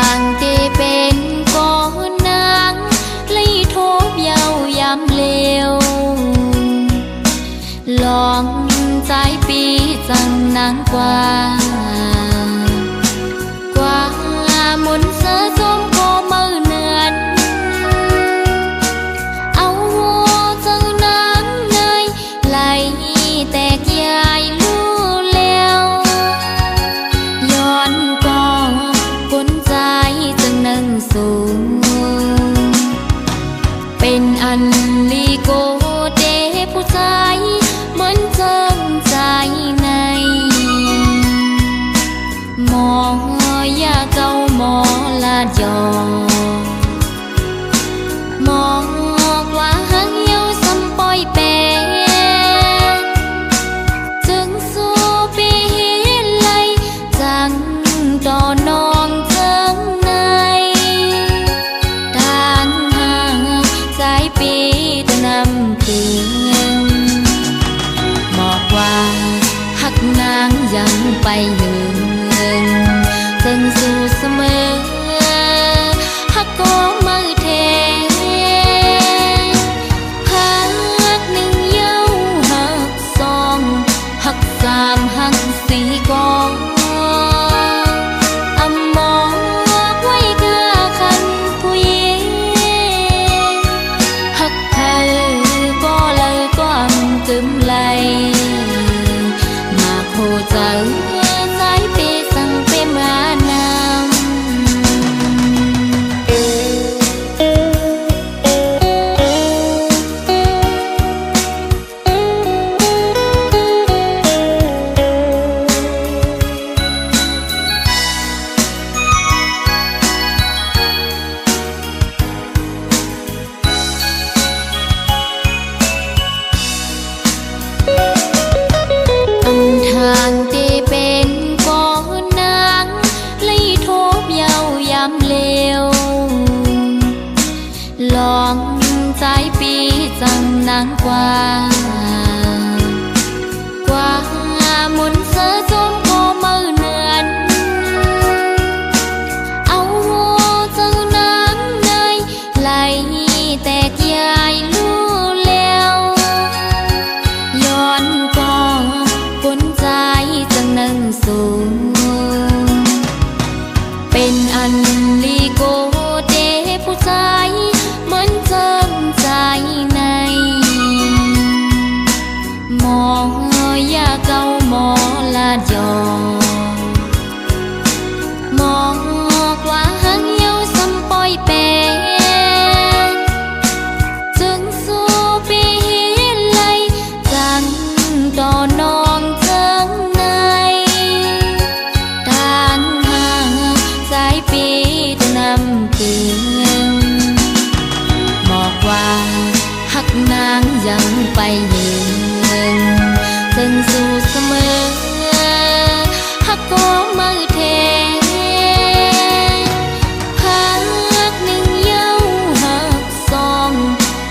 างที่เป็นก้อนนางlấy thố vào yam liều lòng trái bi rằng nắng qua muốn sơ sớm có mơ nườn áo hoa chân nắng nơi lại tẹt dài lưu leo yon có cuốn trái chân nâng xuốngเป็นอันลีโกเดผู้ชายเหมือนเจิมใจในหมอยาเก่าหมอลาดยอหมอกว่าหังเยาสัมปอยแปจึงสู้ปีไลจังต่อนองเจิงในทางห่างสายปีตะนำถึงบอกว่าหักนางยังไปยืนจึงสู้เสมอหักก็มือเทหักหนึ่งเย้าหักสองหักสามหักสี่กองอำมองไว้เกือคันผู้หญิงหักเธอก็เลยความจึมไหลมาโคเจอสายปีสั่งเป็นมานทางที่เป็นก้อนนางlấy thố vào yam liều lòng trái bi rằng nắng qua muốn sơ sớm có mơ nườn áo hoa chân nắng nơi lại tẹt dài lưu leo yon có cuốn trái chân nâng xuốngเป็นอันลีโกเดผู้ชายเหมือนเจิมใจในหมอยาเก่าหมอลาดยอหมอกว่าหังเยาสัมปอยแปจึงสู้ปีไลจังต่อนองเจิงในทางห่างสายปีตะนำถึงบอกว่าหักนางยังไปยืนจึงสู้เสมอหักก็มือเทหักหนึ่งเย้าหักสอง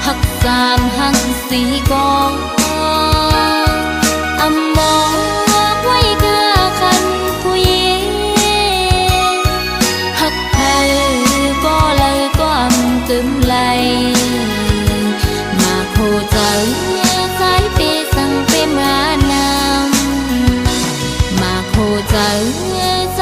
หักสามหักสี่กองอำมองไว้เกือคันผู้หญิงหักเธอก็เลยความจึมไหลมาโคเจอสายปีสั่งเป็นมานำมาโคเจอส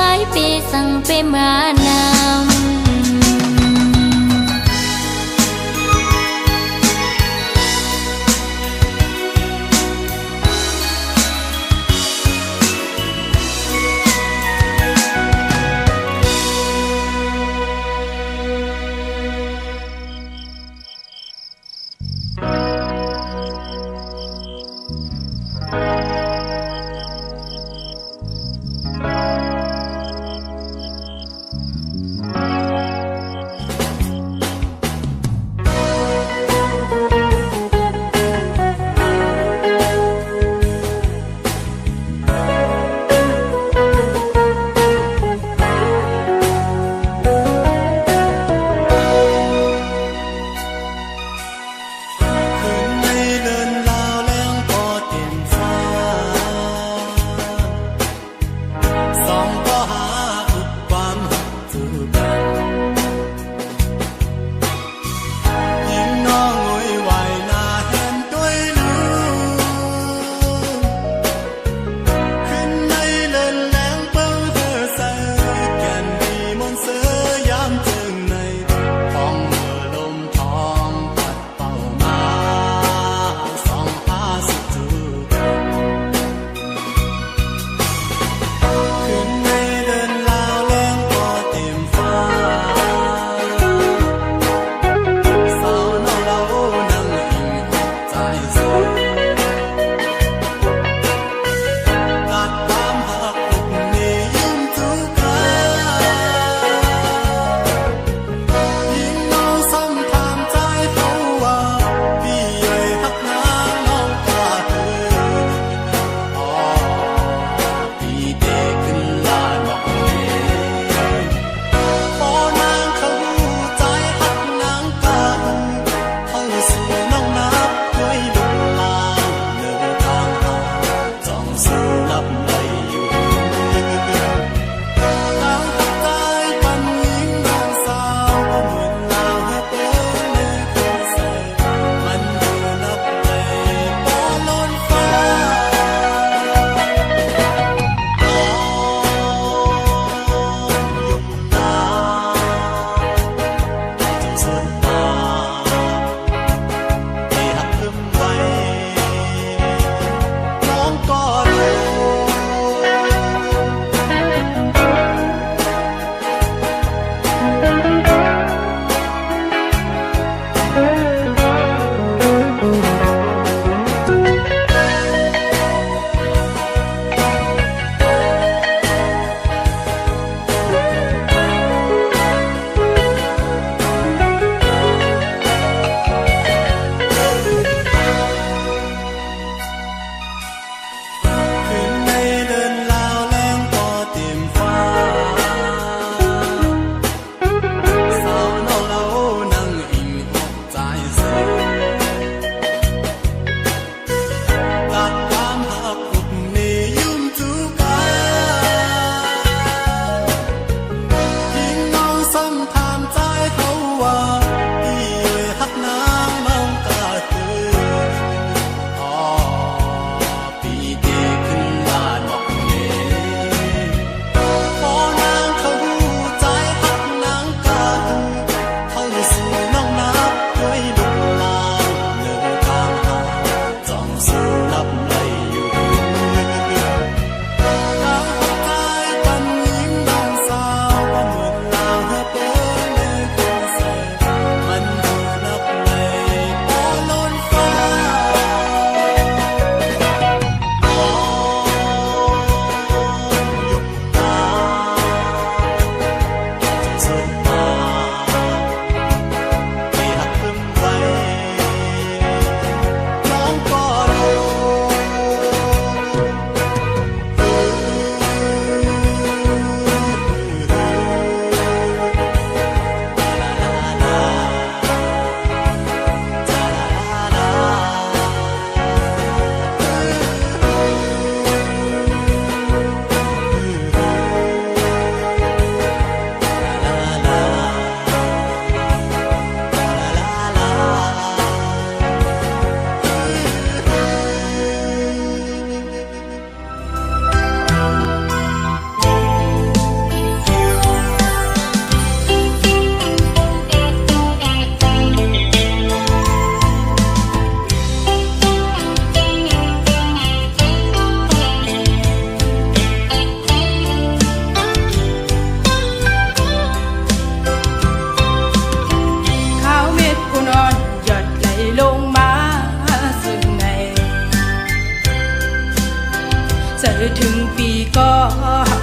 อถึงปีก็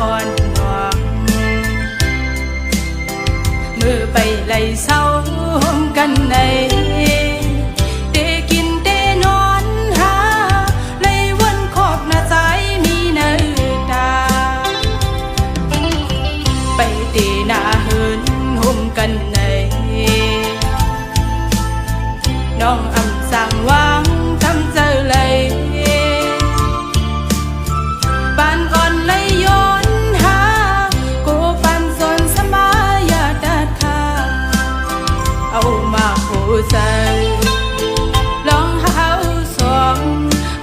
อ่อนหวงมือไปไล่เศร้ากันในเดกินเดนอนหาไล่วนขอบหน้าใจมีเนื้อตาไปเตหน้าเหินห่มกันในน้องอำสั่งวางทำเจอเลยปานอ่อนเลยย้อนหาโกปันสนสมายาดัดขาเอามาโหใจลองหาสอง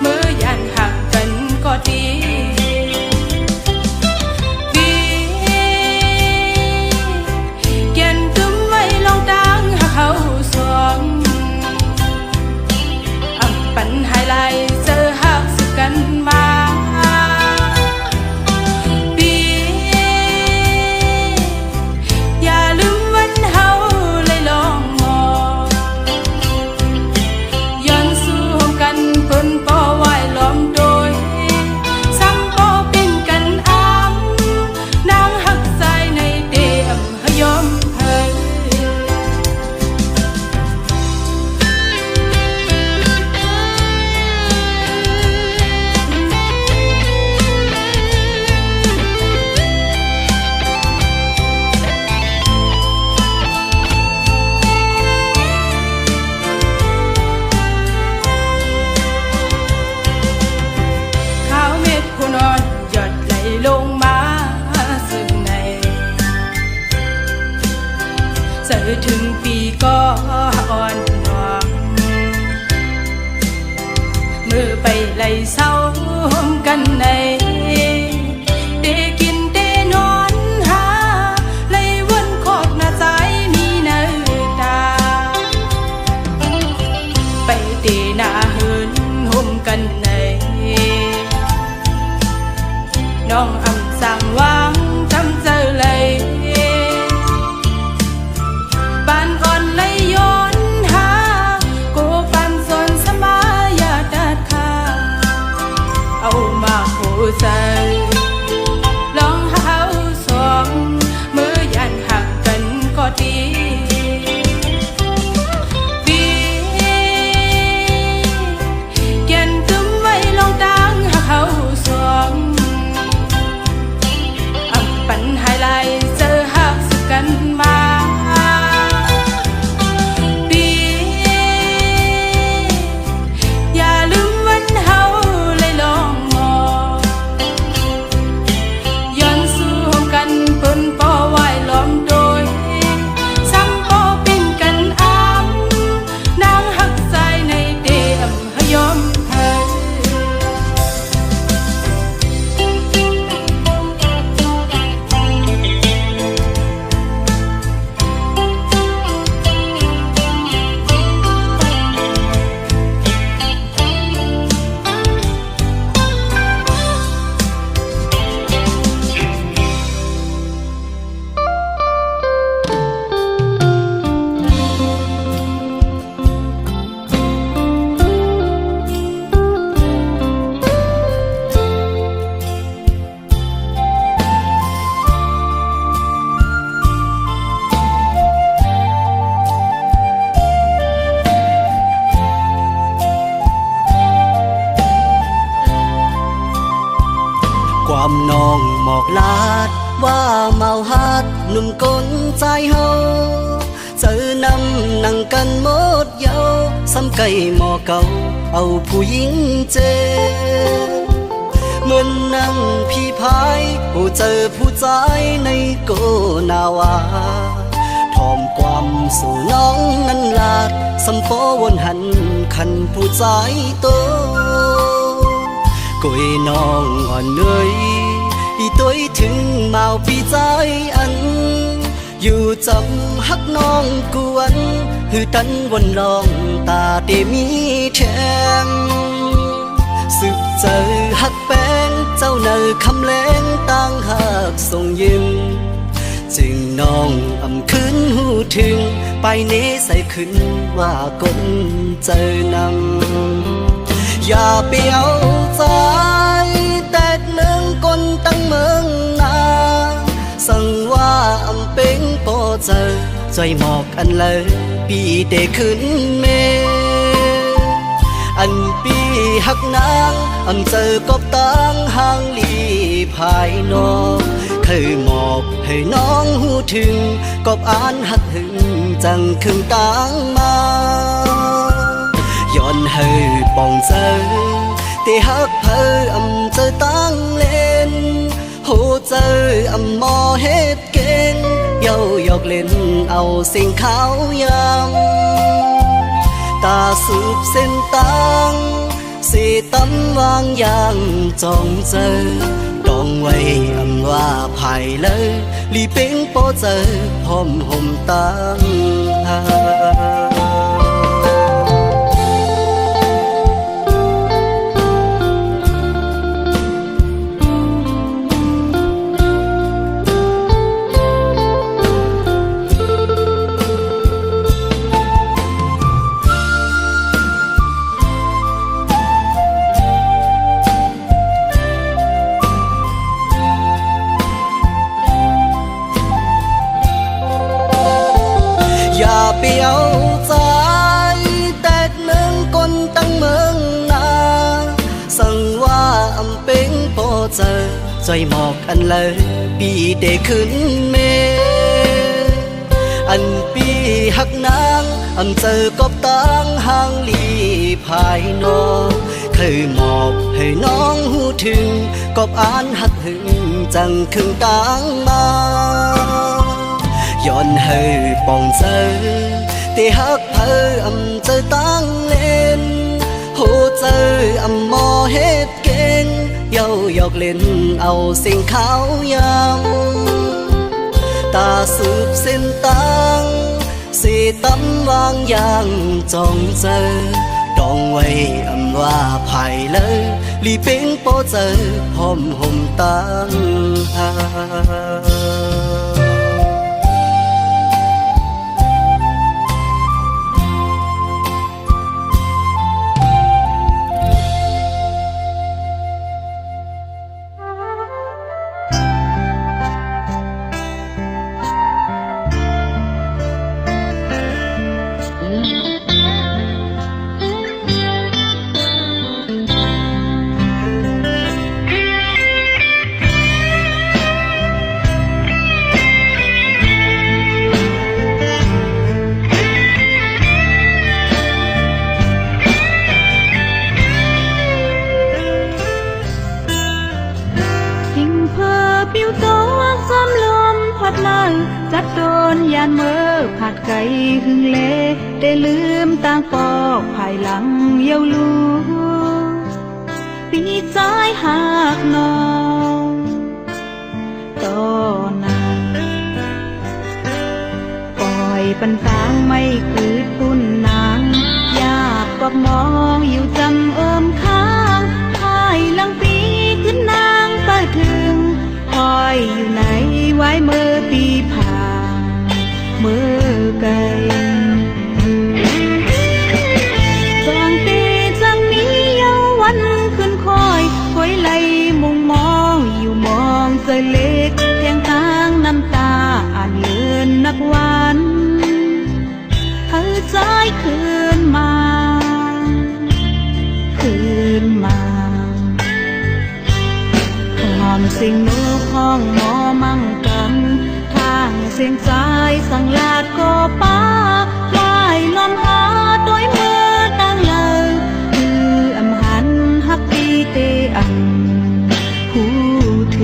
มือยันหักกันก็ดีเกียนตุ้มไว้ลองดังหักเขาสองปัญหาลายเจอหักสึกกันมาปีอย่าลืมวันเฮาเลยลองมองย้อนสู้กันเพิ่นป่อไหวล้อมโดยซ้ำป่อเป็นกันอ้ำนางหักใจในเดียมหยอมเฮยนอนหยดไหลลงมาซึ่งในเจอถึงปีก็อ่อนหวงมือไปไล่เศร้ากันในเดกินเดนอนหาไล่วนขอบหน้าใจมีเนื้อตาไปเตหน้าเหินห่มกันในน้องอำสั่งวางทำเจอเลยปานอ่อนเลยย้อนหาโกปันสนสมายาดัดขาเอามาโหใจลองหาสองมือยันหักกันก็ดีเกียนตุ้มไว้ลองดังหักเขาสองปัญหาลายเจอหักสึกกันมาปีอย่าลืมวันเฮาเลยลองมองย้อนสู้กันเปิ้นป่อไหวล้อมโดยซ้ำป่อเป็นกันอ้ำนางหักใจในเดียมหยอมเฮยความน้องหมอกลาดว่าเมาฮัดหนุ่มกลใจเฮาเจอนำนั่งกันหมดเยาซ้ำไก่หมอเก่าเอาผู้หญิงเจเหมือนนั่งพี่พายผู้เจอผู้ใจในโกนาวาทอมความสู่น้องนั้นลาดสัมโปวนหันคันผู้ใจโตกุยน้องอ่อนเลยอีตัวถึงเมาพี่ใจอันอยู่จำฮักน้องกวนหือตันวนลองตาเตมีแทงสืบเจอฮักแป้งเจ้าเนอคำแรงตั้งหักส่งยิ้มจึงน้องอำคืนหูถึงไปเนใส่ขึ้นว่ากลเจอนำอย่าเปียวใจแตกเนื้อ เจอใจหมอกอันเลยปีเตขึ้นเมอันปีหักนางอำเจอกบตังห่างลีภายนอกเคยหมอบให้น้องหูถึงกบอ่านหักหึงจังคึงตังมาย้อนให้ปองเจอเตหักเพออำเจอตังเล่นโหเจออำมอเฮ็ดเก่งเย้ายอกเล่นเอาสิ่งขาวยำตาสืบเส้นตังสีตำวางอย่างจองเจอดองไว้อำว่าภายเลยลีเป็งโปเจอพร้อมห่มตังอย่าไปเอาใจแตกหนึ่งคนตั้งเมืองนาสั่งว่าอำเป็งโปเจอใจหมอกอันเลยปีเตขึ้นเมอันปีหักนางอำเจอกบตังห่างลีภายนอกเคยหมอบให้น้องหูถึงกบอ่านหักหึงจังคึงตังมาย้อนให้ปองเจอเตหักเพออำเจอตังเล่นโหเจออำมอเฮ็ดเก่งเย้ายอกเล่นเอาสิ่งขาวยำตาสืบเส้นตังสีตำวางอย่างจองเจอดองไว้อำว่าภายเลยลีเป็งโปเจอพร้อมห่มตังจัดโดนยานเมื่อผัดไก่หึงเลได้ลืมต่างปอกภายหลังเย้าลูปีใจหักน้องตอนนั้นปล่อยปันฟางไม่คืดปุ่นนางอยากกบมองอยู่จำค้างภายหลังปีขึ้นนางไปถึงคอยอยู่ไหนไว้เมื่อปีผ่านเมื่อไกลจังตีจังนี้เยาวันขึ้นคอยไล่มุงมองอยู่มองใจเล็กเพียงตางน้ำตาอ่านเลือนนักวันเธอใจคืนมาหอมสิ่งนู้ห้องหมอมั่งกันทางเสียงใจสั่งลาดก็ป้าลายลมหาต้อยมือตั้งเลยคืออำหันฮักปีเตอันหูเท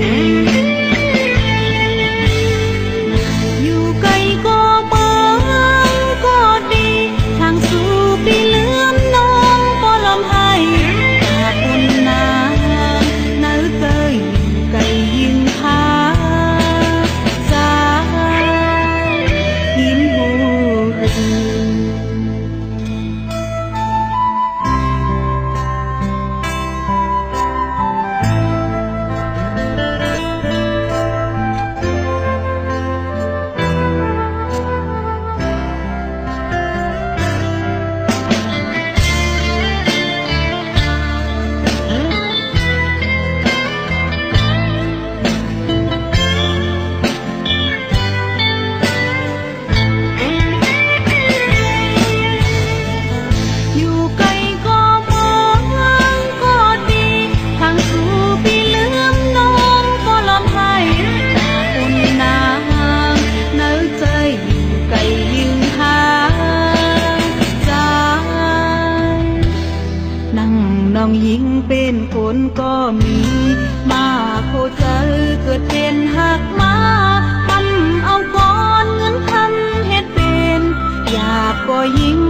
อยู่ไกลก็เบิ่งก็ดีทางสู่ปีเลื่อมน้องก็ลมให้หากคนนานาเตยไกลยิงพาใจหิน ไก่ยืงหางใจนั่งน้องหญิงเป็นคนก็มีมาโคเจอเกิดเป็นหักมาทำเอาก้อนเงินทำเฮ็ดเป็นอยากก็ยิ่ง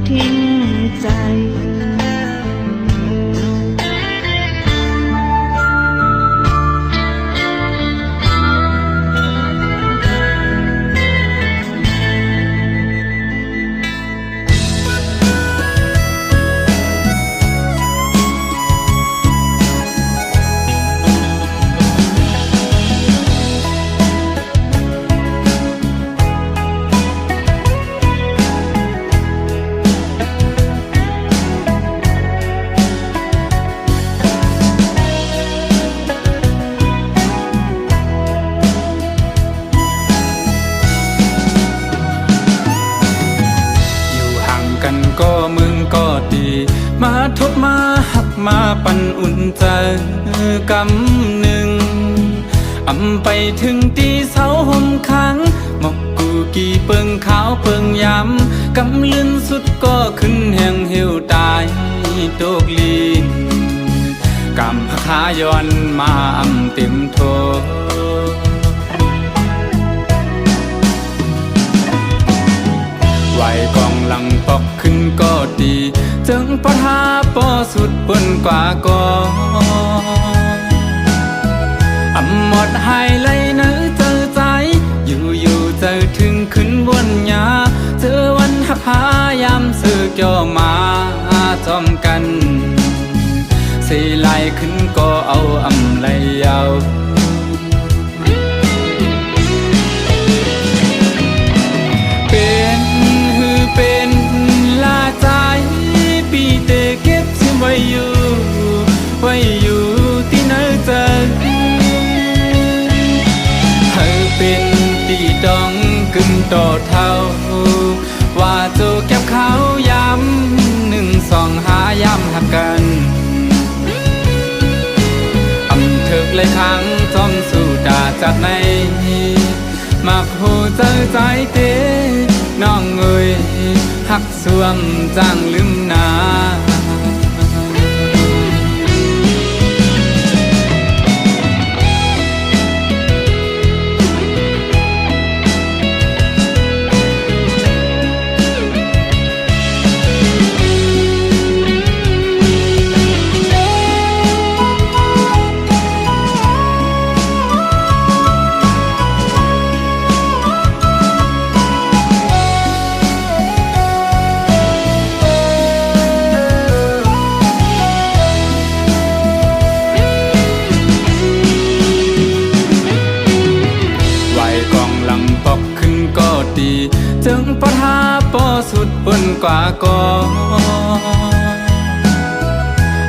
ทิ้งใจก็มึงก็ดีมาทบมาหักมาปันอุ่นใจกำหนึ่งอำไปถึงตีเสาห่มค้างหมกกูกี่เปิงขาวเปิงยำกำลืนสุดก็ขึ้นแห่งเหี่ยวตายโตกลีนกำพาย้อนมาอำเต็มโทไหวกองหลังปอกขึ้นก็ดีจึงปะทาปอสุดบนกว่าก็อำหมดหายไหลเนื้อเจอใจอยู่เจอถึงขึ้นบนยาเจอวันหักพายามเสือเกี่ยวมาจอมกันสีไหลขึ้นก็เอาอำไหลยาวเป็นลาใจปีเตเก็บซิมไว้อยู่ที่ไหนเจอให้เป็นตีดองกึ่งต่อเท่าว่าโจเก็บเขาย้ำ1 2 5ย้ำหักกันอำเถิกเลยครั้งจอมสู่ดาจากในมาโหเจอใจเตน้องเอ้ยหักสวมจางลืมนาจึงปะทาปอสุดบนกว่าก็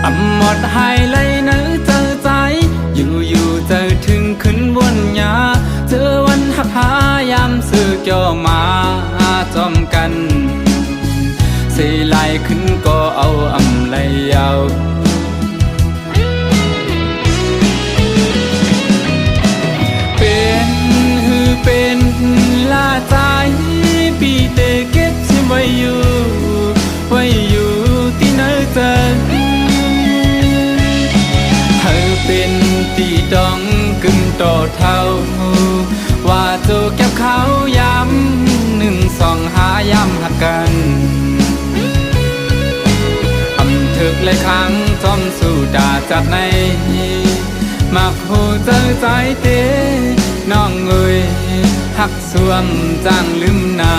อำหมดหายไหลเนื้อเจอใจอยู่เจอถึงขึ้นบนยาเจอวันหักพายามเสือเกี่ยวมาจอมกันสีไหลขึ้นก็เอาอำไหลยาวเป็นลาใจปีเตเก็บซิมไว้อยู่ที่ไหนเจอให้เป็นตีดองกึ่งต่อเท่าว่าโจเก็บเขาย้ำ1 2 5ย้ำหักกันอำเถิกเลยครั้งจอมสู่ดาจากในมักโหเจอใจเตน้องเอ้ยหักสวมจางลืมนา